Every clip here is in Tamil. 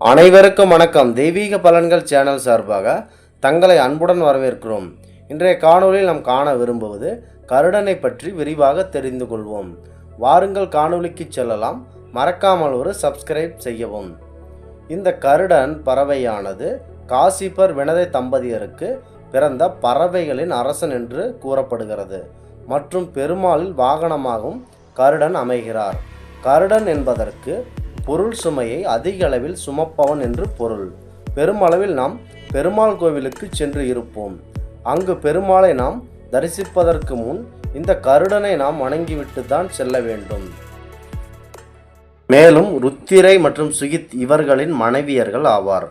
அனைவருக்கும் வணக்கம். தெய்வீக பலன்கள் சேனல் சார்பாக தங்களை அன்புடன் வரவேற்கிறோம். இன்றைய காணொலியில் நாம் காண விரும்புவது கருடனை பற்றி விரிவாக தெரிந்து கொள்வோம். வாருங்கள் காணொலிக்கு செல்லலாம். மறக்காமல் ஒரு சப்ஸ்கிரைப் செய்யவும். இந்த கருடன் பறவையானது காசிப்பர் வினதை தம்பதியருக்கு பிறந்த பறவைகளின் அரசன் என்று கூறப்படுகிறது மற்றும் பெருமாளில் வாகனமாகவும் கருடன் அமைகிறார். கருடன் என்பதற்கு பொருள் சுமையை அதிக அளவில் சுமப்பவன் என்று பொருள். பெருமளவில் நாம் பெருமாள் கோவிலுக்கு சென்று இருப்போம். அங்கு பெருமாளை நாம் தரிசிப்பதற்கு முன் இந்த கருடனை நாம் வணங்கிவிட்டு தான் செல்ல வேண்டும். மேலும் ருத்திரை மற்றும் சுகித் இவர்களின் மனைவியர்கள் ஆவார்.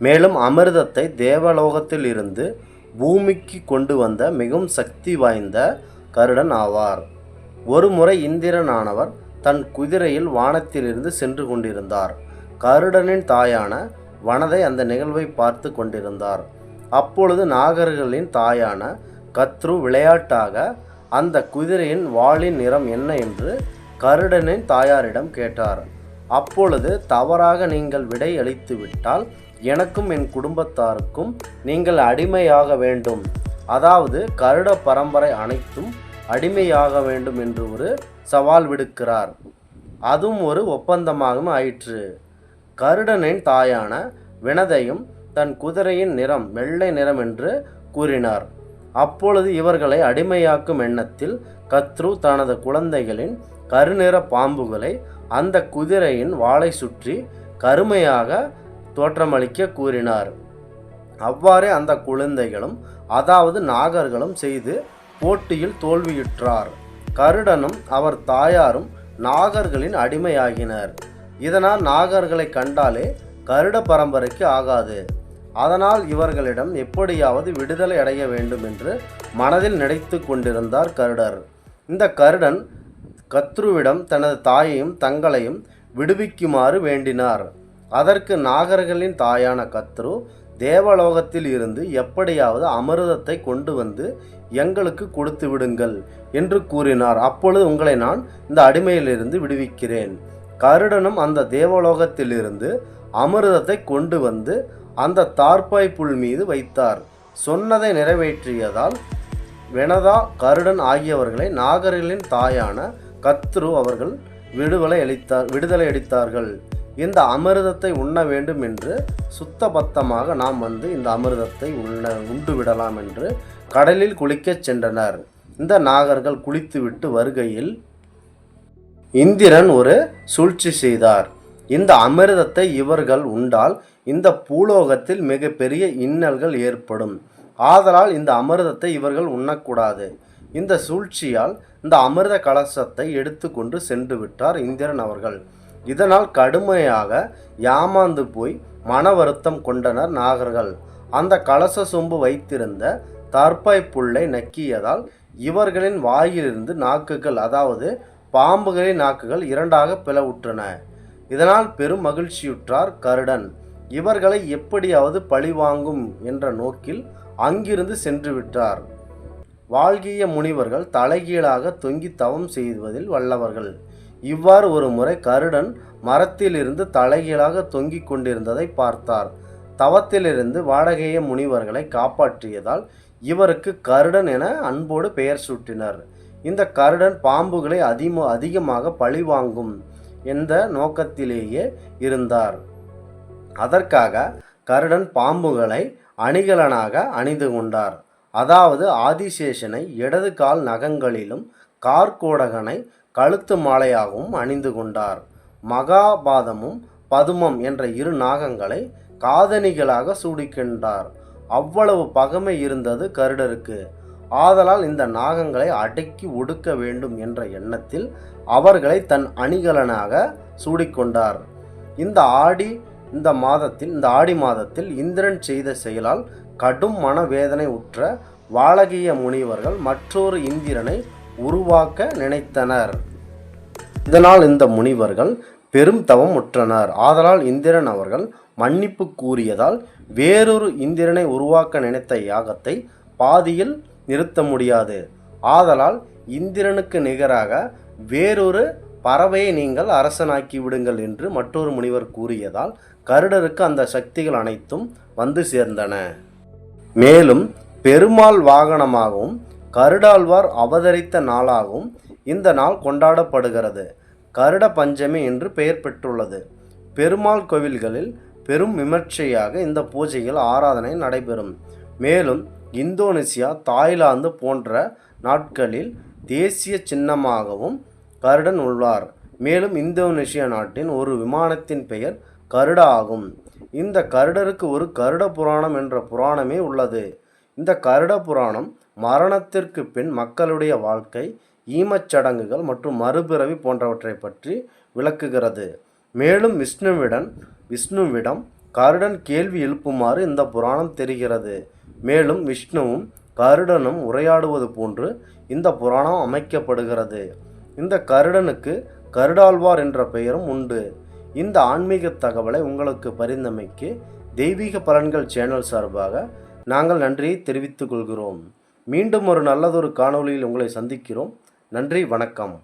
மேலும் அமிர்தத்தை தேவலோகத்தில் இருந்து பூமிக்கு கொண்டு வந்த மிகவும் சக்தி வாய்ந்த கருடன் ஆவார். ஒரு முறை இந்திரனானவர் தன் குதிரையில் வானத்திலிருந்து சென்று கொண்டிருந்தார். கருடனின் தாயான வனதை அந்த நிகழ்வை பார்த்து கொண்டிருந்தார். அப்பொழுது நாகர்களின் தாயான கத்ரு விளையாட்டாக அந்த குதிரையின் வாளின் நிறம் என்ன என்று கருடனின் தாயாரிடம் கேட்டார். அப்பொழுது தவறாக நீங்கள் விடை அளித்து விட்டால் எனக்கும் என் குடும்பத்தாருக்கும் நீங்கள் அடிமையாக வேண்டும், அதாவது கருட பரம்பரை அனைத்தும் அடிமையாக வேண்டும் என்று ஒரு சவால் விடுக்கிறார். அதுவும் ஒரு ஒப்பந்தமாகவும் ஆயிற்று. கருடனின் தாயான வினதையும் தன் குதிரையின் நிறம் வெள்ளை நிறம் என்று கூறினார். அப்பொழுது இவர்களை அடிமையாக்கும் எண்ணத்தில் கத்ரு தனது குழந்தைகளின் கருநிற பாம்புகளை அந்த குதிரையின் வாளை சுற்றி கருமையாக தோற்றமளிக்க கூறினார். அவ்வாறே அந்த குழந்தைகளும் அதாவது நாகர்களும் செய்து போட்டியில் தோல்வியுற்றார். கருடனும் அவர் தாயாரும் நாகர்களின் அடிமையாகினர். இதனால் நாகர்களை கண்டாலே கருட பரம்பரைக்கு ஆகாது. அதனால் இவர்களிடம் எப்படியாவது விடுதலை அடைய வேண்டும் என்று மனதில் நினைத்து கொண்டிருந்தார் கருடர். இந்த கருடன் கத்ருவிடம் தனது தாயையும் தங்களையும் விடுவிக்குமாறு வேண்டினார். அதற்கு நாகர்களின் தாயான கத்ரு தேவலோகத்தில் இருந்து எப்படியாவது அமிர்தத்தை கொண்டு வந்து எங்களுக்கு கொடுத்து விடுங்கள் என்று கூறினார். அப்பொழுது உங்களை நான் இந்த அடிமையிலிருந்து விடுவிக்கிறேன். கருடனும் அந்த தேவலோகத்திலிருந்து அமிர்தத்தை கொண்டு வந்து அந்த தார்பாய் புல் மீது வைத்தார். சொன்னதை நிறைவேற்றியதால் வினதா கருடன் ஆகியவர்களை நாகர்களின் தாயான கத்ரு அவர்கள் விடுதலை அளித்தார்கள். இந்த அமிர்தத்தை உண்ண வேண்டும் என்று சுத்தபத்தமாக நாம் வந்து இந்த அமிர்தத்தை உண்டு விடலாம் என்று கடலில் குளிக்கச் சென்றனர். இந்த நாகர்கள் குளித்துவிட்டு வருகையில் இந்திரன் ஒரு சூழ்ச்சி செய்தார். இந்த அமிர்தத்தை இவர்கள் உண்டால் இந்த பூலோகத்தில் மிகப்பெரிய இன்னல்கள் ஏற்படும். ஆதலால் இந்த அமிர்தத்தை இவர்கள் உண்ணக்கூடாது. இந்த சூழ்ச்சியால் இந்த அமிர்த கலசத்தை எடுத்துக்கொண்டு சென்று விட்டார் இந்திரன் அவர்கள். இதனால் கடுமையாக ஏமாந்து போய் மன வருத்தம் கொண்டனர் நாகர்கள். அந்த கலச சொம்பு வைத்திருந்த தார்பாய் புல்லை நக்கியதால் இவர்களின் வாயிலிருந்து நாக்குகள், அதாவது பாம்புகளின் நாக்குகள் இரண்டாக பிளவுற்றன. இதனால் பெரும் மகிழ்ச்சியுற்றார் கருடன். இவர்களை எப்படியாவது பழிவாங்கும் என்ற நோக்கில் அங்கிருந்து சென்று விட்டார். வாழ்கிய முனிவர்கள் தலைகீழாக தொங்கி தவம் செய்வதில் வல்லவர்கள். இவ்வாறு ஒரு முறை கருடன் மரத்திலிருந்து தலைகீழாக தொங்கிக் கொண்டிருந்ததை பார்த்தார். தவத்திலிருந்து வாடகைய முனிவர்களை காப்பாற்றியதால் இவருக்கு கருடன் என அன்போடு பெயர் சூட்டினர். இந்த கருடன் பாம்புகளை அதிகமாக பழிவாங்கும் என்ற நோக்கத்திலேயே இருந்தார். அதற்காக கருடன் பாம்புகளை அணிகலனாக அணிந்து கொண்டார். அதாவது ஆதிசேஷனை இடது கால் நகங்களிலும் கார்கோடகனை கழுத்து மாலையாகவும் அணிந்து கொண்டார். மகாபாதமும் பதுமம் என்ற இரு நாகங்களை காதணிகளாக சூடிக்கொண்டார். அவ்வளவு பகைமை இருந்தது கருடருக்கு. ஆதலால் இந்த நாகங்களை அடக்கி ஒடுக்க வேண்டும் என்ற எண்ணத்தில் அவர்களை தன் அணிகலனாக சூடிக்கொண்டார். இந்த ஆடி மாதத்தில் இந்திரன் செய்த செயலால் கடும் மனவேதனை உற்ற வாழகிய முனிவர்கள் மற்றொரு இந்திரனை உருவாக்க நினைத்தனர். இதனால் இந்த முனிவர்கள் பெரும் தவம் உற்றனர். ஆதலால் இந்திரன் அவர்கள் மன்னிப்பு கூறியதால் வேறொரு இந்திரனை உருவாக்க நினைத்த யாகத்தை பாதியில் நிறுத்த முடியாது. ஆதலால் இந்திரனுக்கு நிகராக வேறொரு பறவையை நீங்கள் அரசனாக்கி விடுங்கள் என்று மற்றொரு முனிவர் கூறியதால் கருடருக்கு அந்த சக்திகள் அனைத்தும் வந்து சேர்ந்தன. மேலும் பெருமாள் வாகனமாகவும் கருடாழ்வார் அவதரித்த நாளாகவும் இந்த நாள் கொண்டாடப்படுகிறது. கருட பஞ்சமி என்று பெயர் பெற்றுள்ளது. பெருமாள் கோவில்களில் பெரும் விமர்சையாக இந்த பூஜைகள் ஆராதனை நடைபெறும். மேலும் இந்தோனேசியா, தாய்லாந்து போன்ற நாட்களில் தேசிய சின்னமாகவும் கருடன் உள்ளார். மேலும் இந்தோனேசியா நாட்டின் ஒரு விமானத்தின் பெயர் கருடா ஆகும். இந்த கருடருக்கு ஒரு கருட புராணம் என்ற புராணமே உள்ளது. இந்த கருட புராணம் மரணத்திற்கு பின் மக்களுடைய வாழ்க்கை, ஈமச்சடங்குகள் மற்றும் மறுபிறவி போன்றவற்றை பற்றி விளக்குகிறது. மேலும் விஷ்ணுவிடம் கருடன் கேள்வி எழுப்புமாறு இந்த புராணம் தெரிகிறது. மேலும் விஷ்ணுவும் கருடனும் உரையாடுவது போன்று இந்த புராணம் அமைக்கப்படுகிறது. இந்த கருடனுக்கு கருடாழ்வார் என்ற பெயரும் உண்டு. இந்த ஆன்மீக தகவலை உங்களுக்கு பரிந்தமைக்கு தெய்வீக பலன்கள் சேனல் சார்பாக நாங்கள் நன்றியை தெரிவித்துக் கொள்கிறோம். மீண்டும் ஒரு நல்லதொரு காணொளியில் உங்களை சந்திக்கிறோம். நன்றி, வணக்கம்.